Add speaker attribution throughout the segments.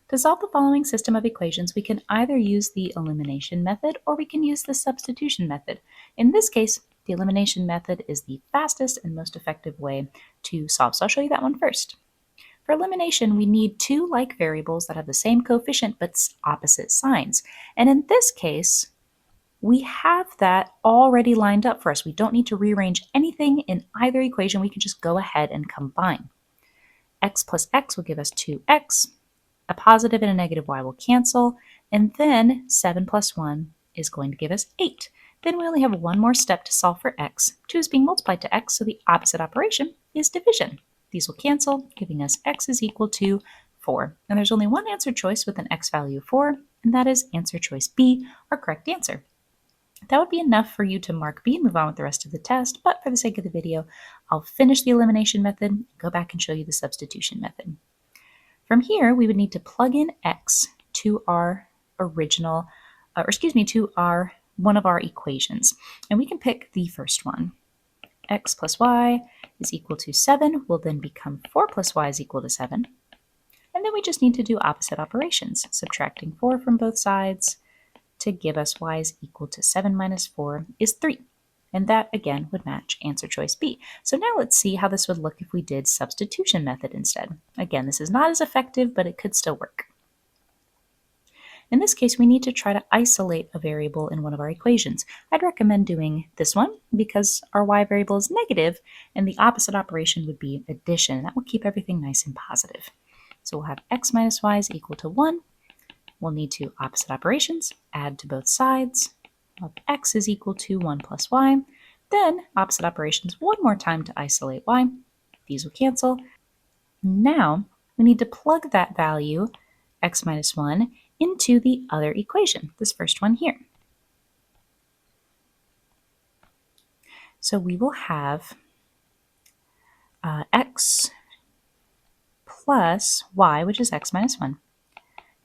Speaker 1: To solve the following system of equations, we can either use the elimination method or we can use the substitution method. In this case, the elimination method is the fastest and most effective way to solve, so I'll show you that one first. For elimination, we need two like variables that have the same coefficient but opposite signs. And in this case, we have that already lined up for us. We don't need to rearrange anything in either equation. We can just go ahead and combine. X plus x will give us 2x. A positive and a negative y will cancel. And then 7 plus 1 is going to give us 8. Then we only have one more step to solve for x. 2 is being multiplied to x, so the opposite operation is division. These will cancel, giving us x is equal to 4. And there's only one answer choice with an x value of 4, and that is answer choice B, our correct answer. That would be enough for you to mark B and move on with the rest of the test, but for the sake of the video, I'll finish the elimination method and go back and show you the substitution method. From here, we would need to plug in x to our original, to one of our equations. And we can pick the first one. X plus y is equal to 7 will then become 4 plus y is equal to 7. And then we just need to do opposite operations, subtracting 4 from both sides to give us y is equal to 7 minus 4 is 3. And that, again, would match answer choice B. So now let's see how this would look if we did substitution method instead. Again, this is not as effective, but it could still work. In this case, we need to try to isolate a variable in one of our equations. I'd recommend doing this one because our y variable is negative, and the opposite operation would be addition. That will keep everything nice and positive. So we'll have x minus y is equal to 1. We'll need to opposite operations, add to both sides. We'll have x is equal to 1 plus y. Then opposite operations one more time to isolate y. These will cancel. Now we need to plug that value, x minus 1, into the other equation, this first one here. So we will have x plus y, which is x minus 1,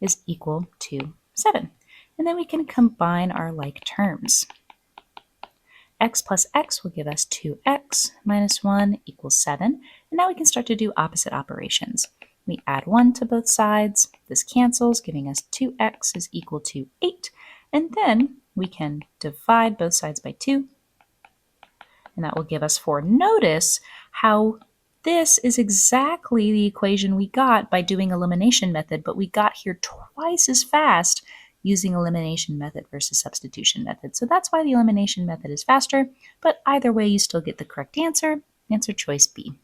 Speaker 1: is equal to 7. And then we can combine our like terms. X plus x will give us 2x minus 1 equals 7. And now we can start to do opposite operations. We add 1 to both sides. This cancels, giving us 2x is equal to 8. And then we can divide both sides by 2. And that will give us 4. Notice how this is exactly the equation we got by doing elimination method, but we got here twice as fast using elimination method versus substitution method. So that's why the elimination method is faster, but either way you still get the correct answer, answer choice B.